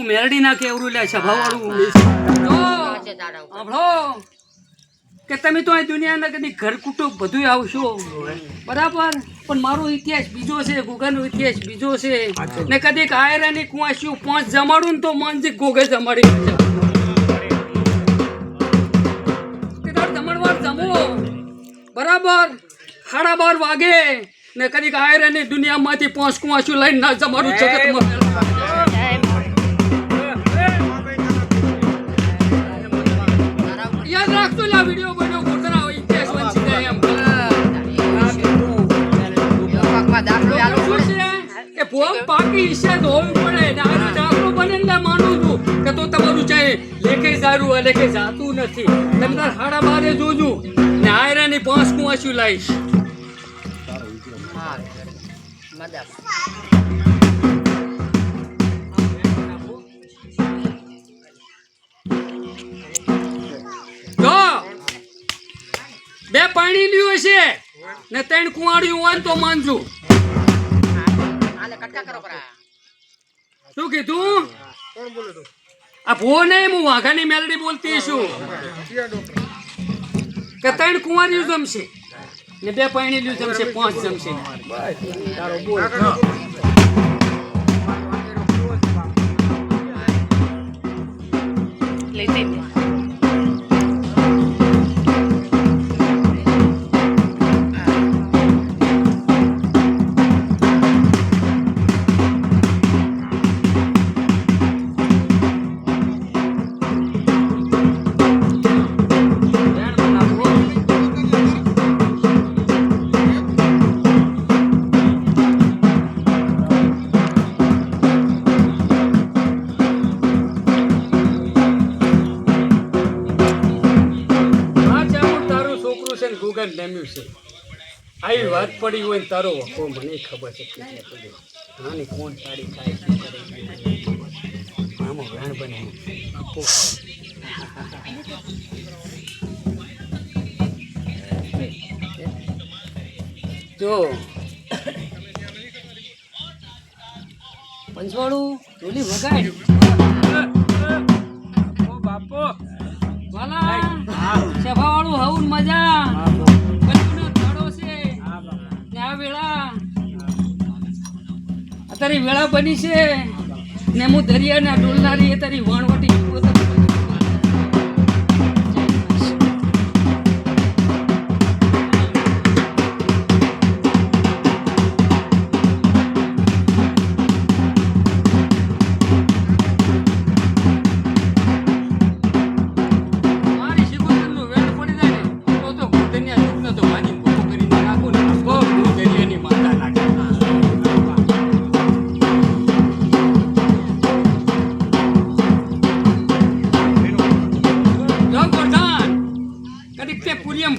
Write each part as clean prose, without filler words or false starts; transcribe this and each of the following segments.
મેરડી ના કેવરું લે સભાવાળું જો આપણો કે તમે તો આ દુનિયાના કદી ઘર કુટુંબ બધું આવશો બરાબર, પણ મારો ઇતિહાસ બીજો છે, ગોગાનો ઇતિહાસ બીજો છે ને કદીક આયરાની કુવાસ્યું 5 જમાડું ને તો માનજી ગોગે જમાડી જમણવાર જમો બરાબર 12:30 વાગે ને કદીક આયરાની દુનિયામાંથી 5 કુવાસ્યું લઈને ના જમાડું જગતમાં યાદ રાખજો લા વિડિયો બન્યો ગોતરા હોય ઇતિહાસ વંચી જાય એમ કે ભોગ પાકી ઈશે ધોવું પડે ને આનો દાખલો બને ને માનું છું કે તો તમારું ચાહે લેખે સારું લેખે જાતું નથી તમે તાર 12:30 જોજો ને આયરાની 5 કુવાસ્યું લાઈશ બે પાણી લ્યું હશે ને 3 કુવાડિયું હોય તો માનજો શું કીધું આ ભો નહીં હું વાઘાની મેલડી બોલતી છું કે 3 કુવાડિયું જમશે ને 2 પાણી લ્યું જમશે 5 જમશે આવી વાત પડી હોય ને તારો વખો મને ખબર છે નાની કોણ સાડી ખાય આમાં વેણ બને જો પંચવાળું ચોલી વગાડ બાપો વાલા સભાવાળું હવું મજા તારી વેળા બની છે ને હું દરિયાના ડોલનારી એ તારી વણવટી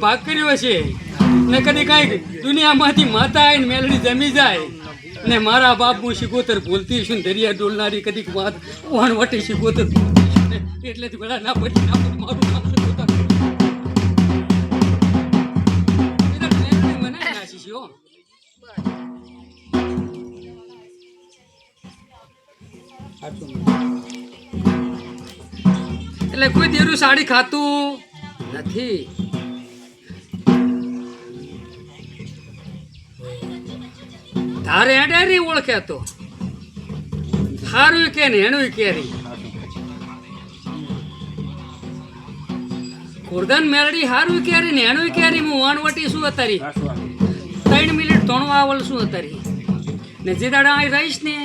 ભાગ કર્યો છે ને કદી કાંઈક દુનિયામાંથી માતા આવીને મેલડી જમી જાય ને મારા બાપ હું શિકોતર બોલતી છું દરિયા ડોલનારી કદીક વાત વણવટી શિકોતર એટલે જ બધા ના પડી મારું નામ શિકોતર મને નાસી છે એટલે કોઈ દેરું સાડી ખાતું નથી તારે હેડેરી ઓળખે તો હારું કે ને એનું કેરી ખોરદન મેલડી હારું કેરી ને એનું કેરી હું વણવટી શું અતારી 3 મિનિટ ધોણો આવલ શું અતારી ને જે દાડા અહીં રહીશ ને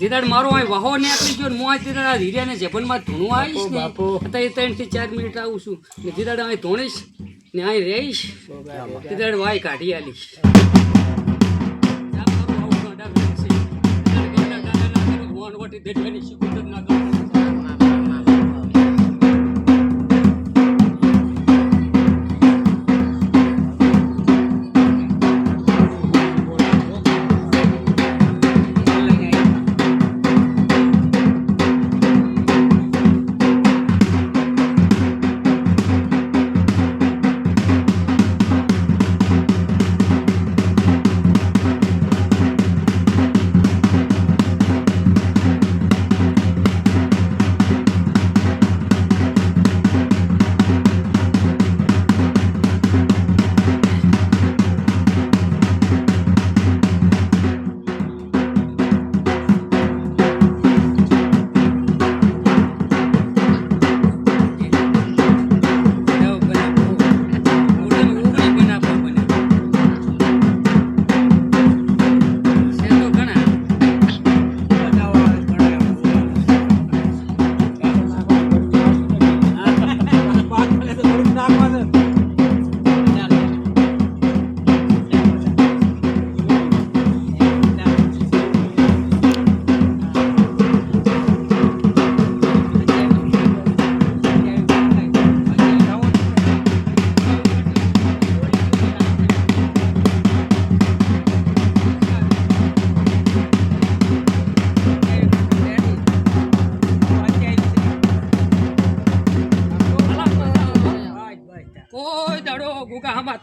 જે દાડ મારો અહીં વાહો નીકળી ગયો ને હું અહીં દાડા હીર્યા ને જબનમાં ધૂણું આવીશ ને અત્યારે 3 થી 4 મિનિટ આવું છું ને જે દાડા અહીં ધોણીશ ને અહીં રહીશ તે દાડ વાય કાઢી આલીશ દેખવાની શિકોતર ના કરો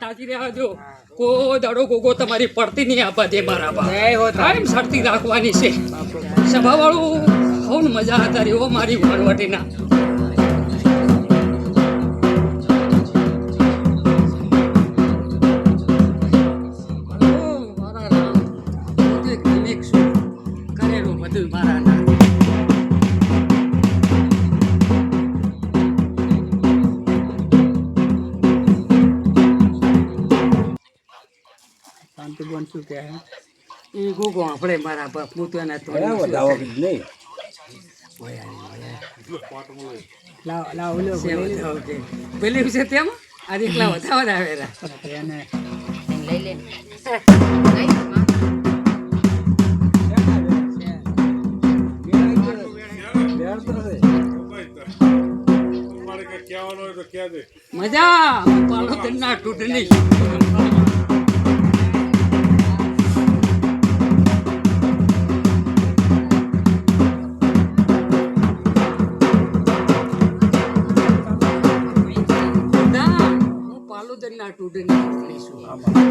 સાચી રહ્યા જો કોઈ દાડો ગોગો તમારી પડતી નહીં આપવા દે મારા બા કાયમ સરતી રાખવાની છે સભાવાળું બહુ મજા હતા રે ઓ મારી વાળવટીના બધું મારા ના બનશું કે એ ગોગો આપણે મારા બાપ હું તો એના તો પેલી વિશે તેમ આજે એકલા વધારે આવેલા એને લઈ લે મજા પાલો તના તૂટની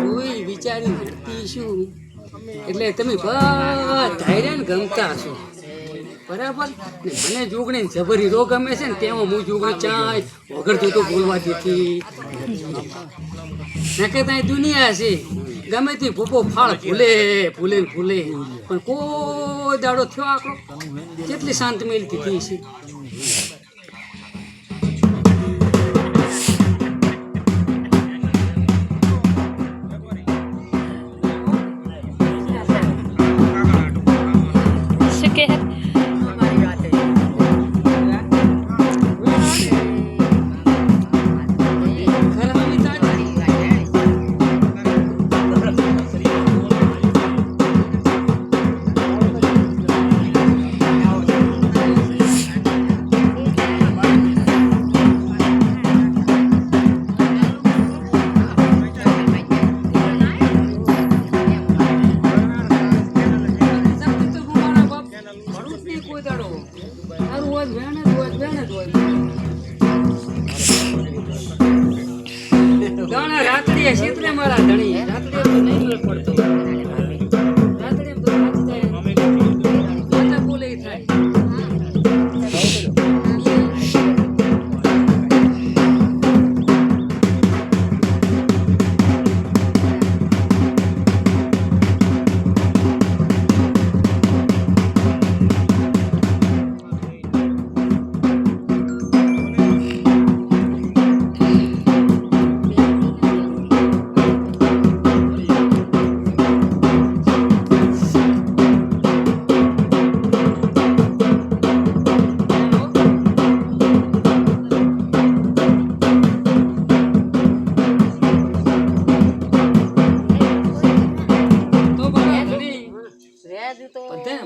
કોઈ વિચારી હરતી શું એટલે તમે બધા ગમતા છો બરાબર ને મને જોગણી જબરી રો ગમે છે ને તેમાં હું જોગણી ચાય વગર તું તો બોલવા દેતી નાકે ત્યાં દુનિયા છે ગમે તે ભૂપો ફાળ ફૂલે ફૂલે ને ફૂલે પણ કોઈ દાડો થયો આખો કેટલી શાંત મેળતી થઈ છે રાત્રિએ ક્ષેત્રે મારા ધણી રાત્રિએ તો નહીં મેળ પડતો રાત્રિએ તો થાય બોલે થાય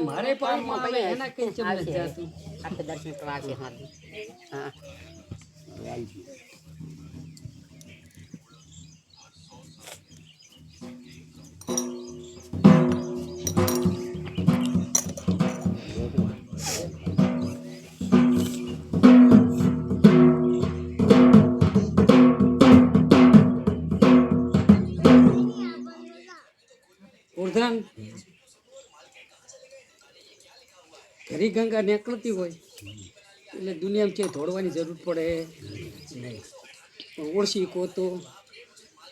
મારે પણ એના કઈ ચમચ જાતું આપણે દર્શન કરવા છે હા ઉર્ધન ઘરી ગંગા નીકળતી હોય એટલે દુનિયામાં ક્યાંય દોડવાની જરૂર પડે નહીં પણ ઓળખી કહો તો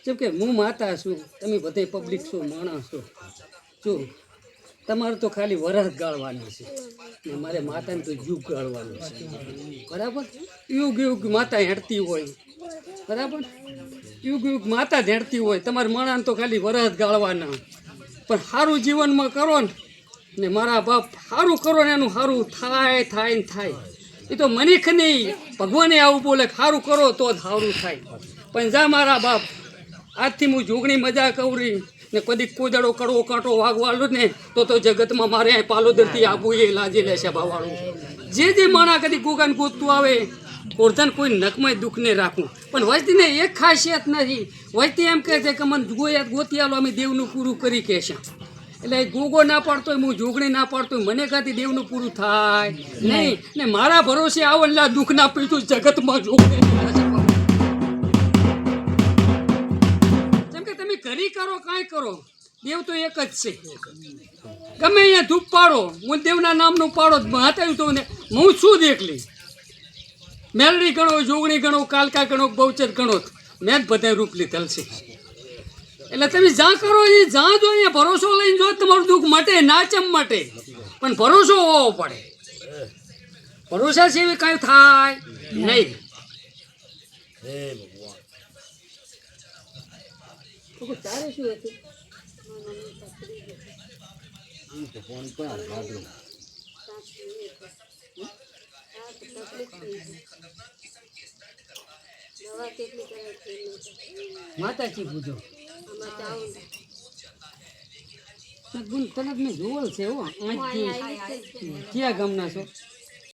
જેમ કે હું માતા છું તમે બધે પબ્લિક છો માણસ છો જો તમારે તો ખાલી વરસ ગાળવાનું છે ને મારે માતાને તો યુગ ગાળવાનું છે બરાબર યુગ યુગ માતા હેડતી હોય બરાબર યુગ યુગ માતા જ હેડતી હોય તમારે માણાને તો ખાલી વરસ ગાળવાના પણ સારું જીવનમાં કરો ને મારા બાપ સારું કરો ને એનું સારું થાય થાય ને થાય એ તો મનીખ નહીં ભગવાને આવું બોલે સારું કરો તો જ સારું થાય પણ જા મારા બાપ આજથી હું જોગણી મજા કવરી ને કદી કોદડો કડવો કાંટો વાગવાલો ને તો જગતમાં મારે અહીં પાલોદરથી આબુ એ લાજી લેશે ભાવાળું જે માણા કદી ગોગાને ગોતતું આવે ઓરધન કોઈ નખમાં દુઃખ ને રાખવું પણ વસ્તીને એક ખાસિયત નથી વસ્તી એમ કહે છે કે મને ગોતી આલો અમે દેવનું પૂરું કરી કહેશે એટલે ગોગો ના પાડતો હોય હું જોગણી ના પાડતો હોય મને કાંથી દેવનું પૂરું થાય નહીં ને મારા ભરોસે આવનલા દુઃખ ના પીતું જગતમાં જોગણી ઘડી કરો કાંઈ કરો, દેવ તો એક જ છે. ગમે અહીંયા ધૂપ પાડો, હું દેવના નામનું પાડો હતાયું તો ને હું શું દેખલી મેલડી ગણો, જોગણી ગણો, કાલકા ગણો, બહુચર ગણો, મેં જ બધા રૂપ લીધેલ છે. એટલે તમે જ્યાં કરો એ જ્યાં જો અહીંયા ભરોસો લઈને જો તમારું દુઃખ મટે નાચમ મટે, પણ ભરોસો હોવો પડે. ભરોસા સિવાય કાંઈ થાય નહીં. તારે શું હતું? માતાજી પૂજો તરત મેં જોવલ છે. ક્યાં ગામના છો?